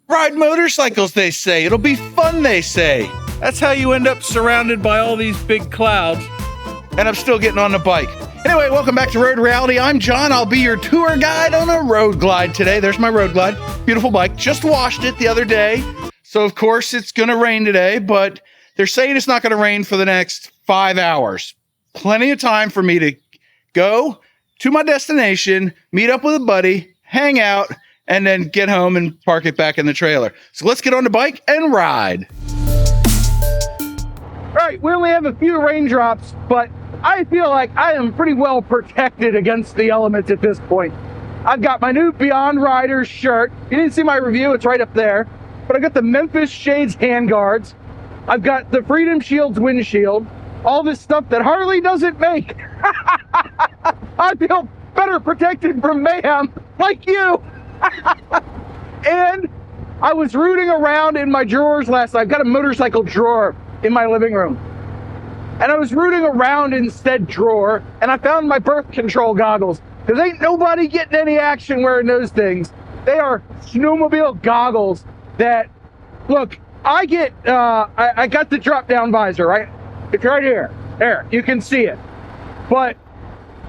Ride motorcycles, they say. It'll be fun, they say. That's how you end up surrounded by all these big clouds. And I'm still getting on the bike. Anyway, welcome back to Road Reality. I'm John. I'll be your tour guide on a road glide today. There's my road glide. Beautiful bike. Just washed it the other day. So, of course, it's going to rain today, but they're saying it's not going to rain for the next 5 hours. Plenty of time for me to go to my destination, meet up with a buddy, hang out, and then get home and park it back in the trailer. So let's get on the bike and ride. All right, we only have a few raindrops, but I feel like I am pretty well protected against the elements at this point. I've got my new Beyond Riders shirt. You didn't see my review, it's right up there. But I got the Memphis Shades handguards. I've got the Freedom Shields windshield. All this stuff that Harley doesn't make. I feel better protected from mayhem like you. And I was rooting around in my drawers last night. I've got a motorcycle drawer in my living room. And I was rooting around in said drawer, and I found my birth control goggles. Because ain't nobody getting any action wearing those things. They are snowmobile goggles that, look, I got the drop-down visor, right? It's right here. There, you can see it. But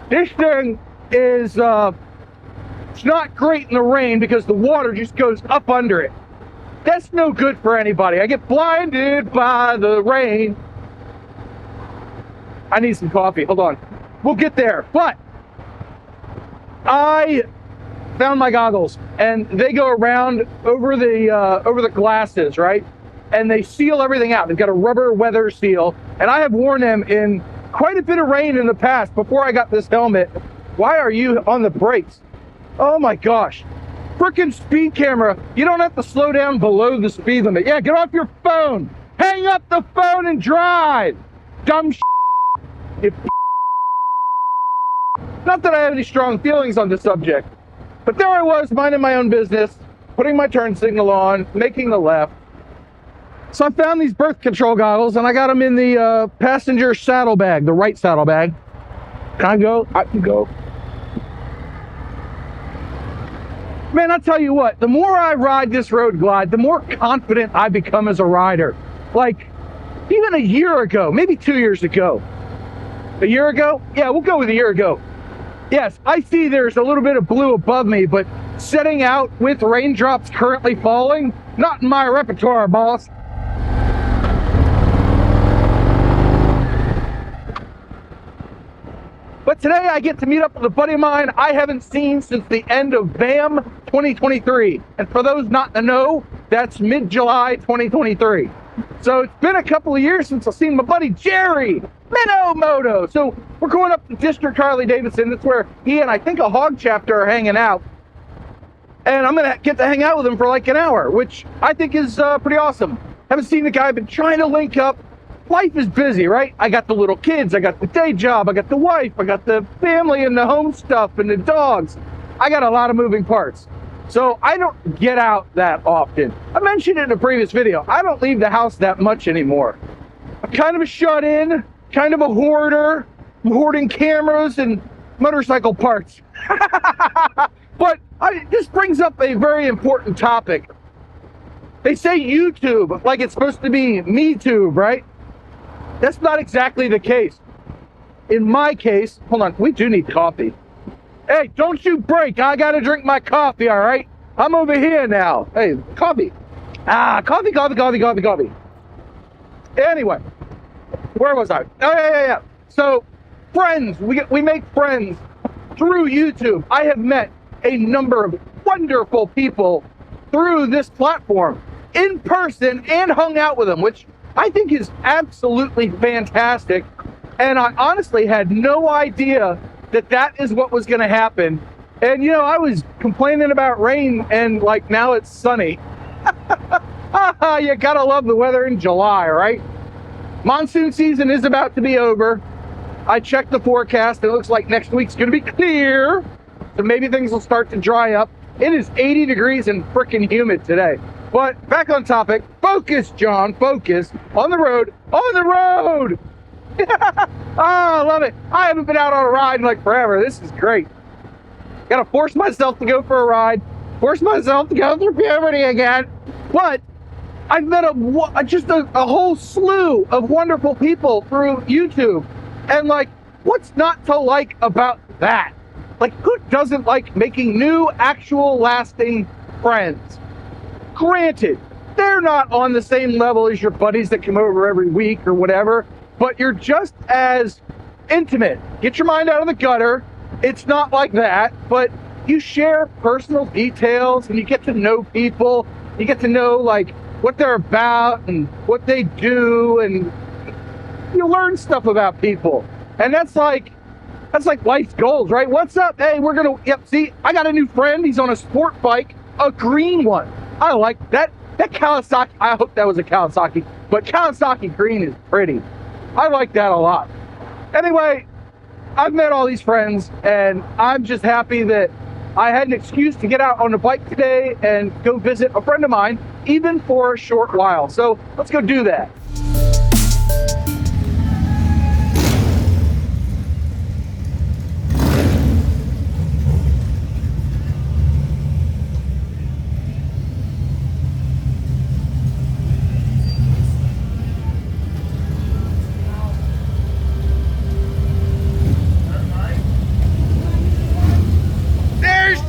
this thing is, it's not great in the rain because the water just goes up under it. That's no good for anybody. I get blinded by the rain. I need some coffee. Hold on. We'll get there. But I found my goggles, and they go around over the glasses, right? And they seal everything out. They've got a rubber weather seal, and I have worn them in quite a bit of rain in the past before I got this helmet. Why are you on the brakes? Oh my gosh. Frickin' speed camera. You don't have to slow down below the speed limit. Yeah, get off your phone. Hang up the phone and drive. Dumb shit. Not that I have any strong feelings on the subject, but there I was, minding my own business, putting my turn signal on, making the left. So I found these birth control goggles, and I got them in the passenger saddlebag, the right saddlebag. Can I go? I can go. Man, I'll tell you what, the more I ride this road glide, the more confident I become as a rider. Like, even a year ago, maybe 2 years ago. A year ago? Yeah, we'll go with a year ago. Yes, I see there's a little bit of blue above me, but setting out with raindrops currently falling, not in my repertoire, boss. But today I get to meet up with a buddy of mine I haven't seen since the end of BAM 2023. And for those not to know, that's mid-July 2023. So it's been a couple of years since I've seen my buddy Jerry Moto. So we're going up to District Harley Davidson. That's where he and I think a hog chapter are hanging out. And I'm going to get to hang out with him for like an hour, which I think is pretty awesome. Haven't seen the guy, been trying to link up. Life is busy, right? I got the little kids, I got the day job, I got the wife, I got the family and the home stuff and the dogs. I got a lot of moving parts. So I don't get out that often. I mentioned it in a previous video. I don't leave the house that much anymore. I'm kind of a shut-in, kind of a hoarder. I'm hoarding cameras and motorcycle parts. But this brings up a very important topic. They say YouTube like it's supposed to be MeTube, right? That's not exactly the case. In my case, hold on, we do need coffee. Hey, don't you break. I gotta drink my coffee, all right? I'm over here now. Hey, coffee. Coffee. Anyway, where was I? Oh, yeah. So, friends, we make friends through YouTube. I have met a number of wonderful people through this platform in person and hung out with them, which I think is absolutely fantastic. And I honestly had no idea that is what was going to happen. And, you know, I was complaining about rain, and like now it's sunny. You gotta love the weather in July, right? Monsoon season is about to be over. I checked the forecast, and it looks like next week's going to be clear. So maybe things will start to dry up. It is 80 degrees and freaking humid today. But back on topic, focus, John, focus. On the road. Oh, I love it. I haven't been out on a ride in like forever. This is great. Gotta force myself to go for a ride. force myself to go through puberty again. But I've met just a whole slew of wonderful people through YouTube. And like, what's not to like about that? Like, who doesn't like making new, actual, lasting friends? Granted, they're not on the same level as your buddies that come over every week or whatever, but you're just as intimate. Get your mind out of the gutter. It's not like that, but you share personal details and you get to know people. You get to know like what they're about and what they do, and you learn stuff about people. And that's like life's goals, right? What's up? Hey, we're gonna, yep, see, I got a new friend. He's on a sport bike, a green one. I like that. That Kawasaki, I hope that was a Kawasaki, but Kawasaki green is pretty. I like that a lot. Anyway, I've met all these friends, and I'm just happy that I had an excuse to get out on the bike today and go visit a friend of mine, even for a short while. So let's go do that.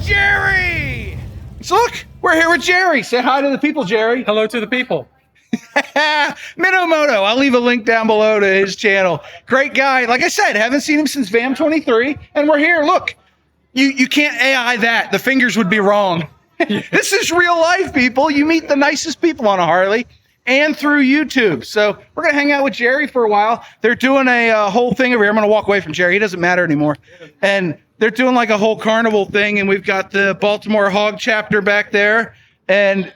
Jerry! So look, we're here with Jerry. Say hi to the people, Jerry. Hello to the people. Minomoto. I'll leave a link down below to his channel. Great guy. Like I said, haven't seen him since VAM 23, and we're here. Look, you can't AI that. The fingers would be wrong. This is real life, people. You meet the nicest people on a Harley and through YouTube. So we're going to hang out with Jerry for a while. They're doing a whole thing over here. I'm going to walk away from Jerry. He doesn't matter anymore. And they're doing like a whole carnival thing, and we've got the Baltimore Hog chapter back there, and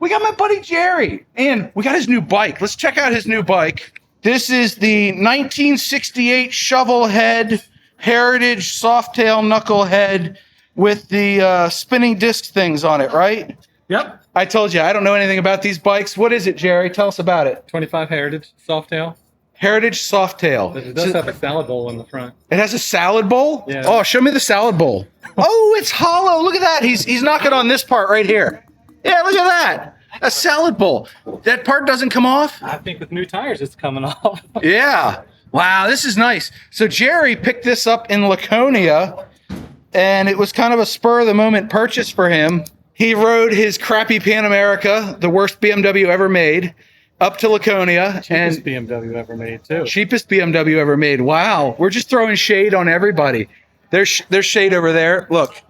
we got my buddy Jerry, and we got his new bike. Let's check out his new bike. This is the 1968 shovel head Heritage Softail knucklehead with the spinning disc things on it, right? Yep. I told you, I don't know anything about these bikes. What is it, Jerry? Tell us about it. 25 Heritage Softail. Heritage Softail. It does have a salad bowl in the front. It has a salad bowl? Yeah. Oh, show me the salad bowl. Oh, it's hollow. Look at that. He's knocking on this part right here. Yeah, look at that. A salad bowl. That part doesn't come off? I think with new tires, it's coming off. Yeah. Wow, this is nice. So Jerry picked this up in Laconia, and it was kind of a spur-of-the-moment purchase for him. He rode his crappy Pan America, the worst BMW ever made, up to Laconia. Cheapest BMW ever made, too. Cheapest BMW ever made. Wow. We're just throwing shade on everybody. There's shade over there. Look.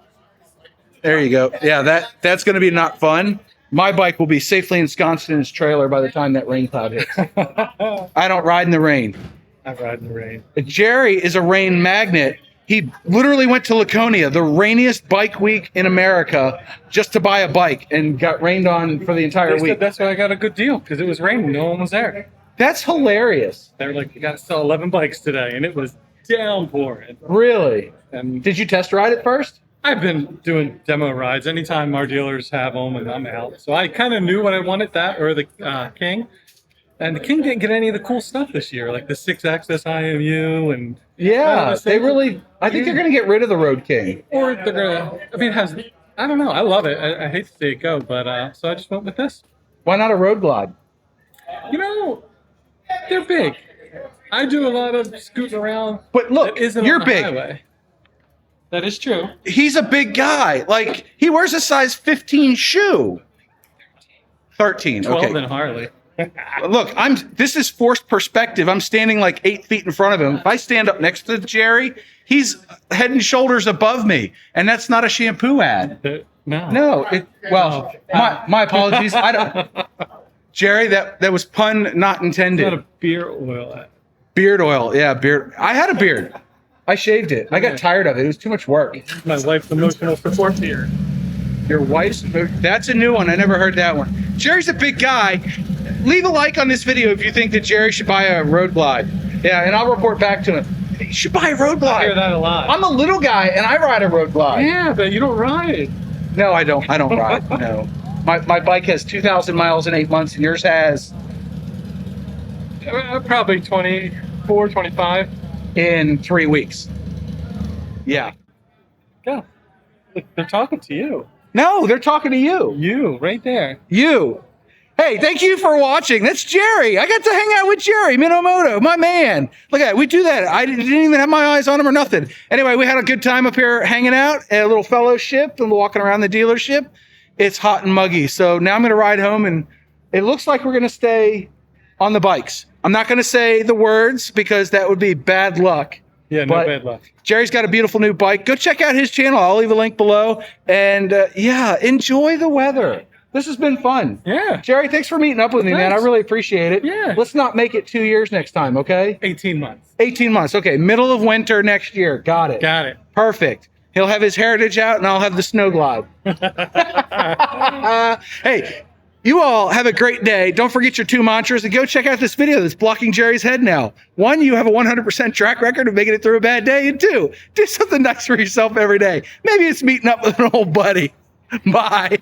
There you go. Yeah, that's going to be not fun. My bike will be safely ensconced in its trailer by the time that rain cloud hits. I don't ride in the rain. I ride in the rain. Jerry is a rain magnet. He literally went to Laconia, the rainiest bike week in America, just to buy a bike, and got rained on for the entire week. That's why I got a good deal, because it was raining. No one was there. That's hilarious. They were like, you got to sell 11 bikes today, and it was downpouring. Really? And did you test ride it first? I've been doing demo rides anytime our dealers have them, and I'm out. So I kind of knew what I wanted, that or the King. And the King didn't get any of the cool stuff this year, like the 6-axis IMU and... Yeah, they really... I think they're going to get rid of the Road King. Or they're going to... I mean, it has... I don't know. I love it. I hate to see it go, but so I just went with this. Why not a Road Glide? You know, they're big. I do a lot of scooting around. But look, you're big. Highway. That is true. He's a big guy. Like, he wears a size 15 shoe. 13. 12 okay. in Harley. Look, this is forced perspective. I'm standing like 8 feet in front of him. If I stand up next to Jerry, he's head and shoulders above me, and that's not a shampoo ad. No. Well, my apologies. I don't. Jerry, that was pun not intended. It's not a beard oil ad. Beard oil, yeah, beard. I had a beard. I shaved it. I got tired of it. It was too much work. My wife's emotional support beard. Your wife's... That's a new one. I never heard that one. Jerry's a big guy. Leave a like on this video if you think that Jerry should buy a Road Glide. Yeah, and I'll report back to him. You should buy a Road Glide. I hear that a lot. I'm a little guy, and I ride a Road Glide. Yeah, but you don't ride. No, I don't ride. No. My bike has 2,000 miles in 8 months, and yours has... Probably 24, 25. In 3 weeks. Yeah. Yeah. They're talking to you. No, they're talking to you. You, right there. You. Hey, thank you for watching. That's Jerry. I got to hang out with Jerry Minamoto, my man. Look at that. We do that. I didn't even have my eyes on him or nothing. Anyway, we had a good time up here hanging out, a little fellowship and walking around the dealership. It's hot and muggy. So now I'm going to ride home, and it looks like we're going to stay on the bikes. I'm not going to say the words because that would be bad luck. Yeah, no bad luck. Jerry's got a beautiful new bike. Go check out his channel. I'll leave a link below. And yeah, enjoy the weather. This has been fun. Yeah. Jerry, thanks for meeting up with me, man. I really appreciate it. Yeah. Let's not make it 2 years next time, okay? 18 months. 18 months. Okay, middle of winter next year. Got it. Got it. Perfect. He'll have his Heritage out, and I'll have the snow glide. Hey, you all have a great day. Don't forget your 2 mantras, and go check out this video that's blocking Jerry's head now. 1, you have a 100% track record of making it through a bad day. And 2, do something nice for yourself every day. Maybe it's meeting up with an old buddy. Bye.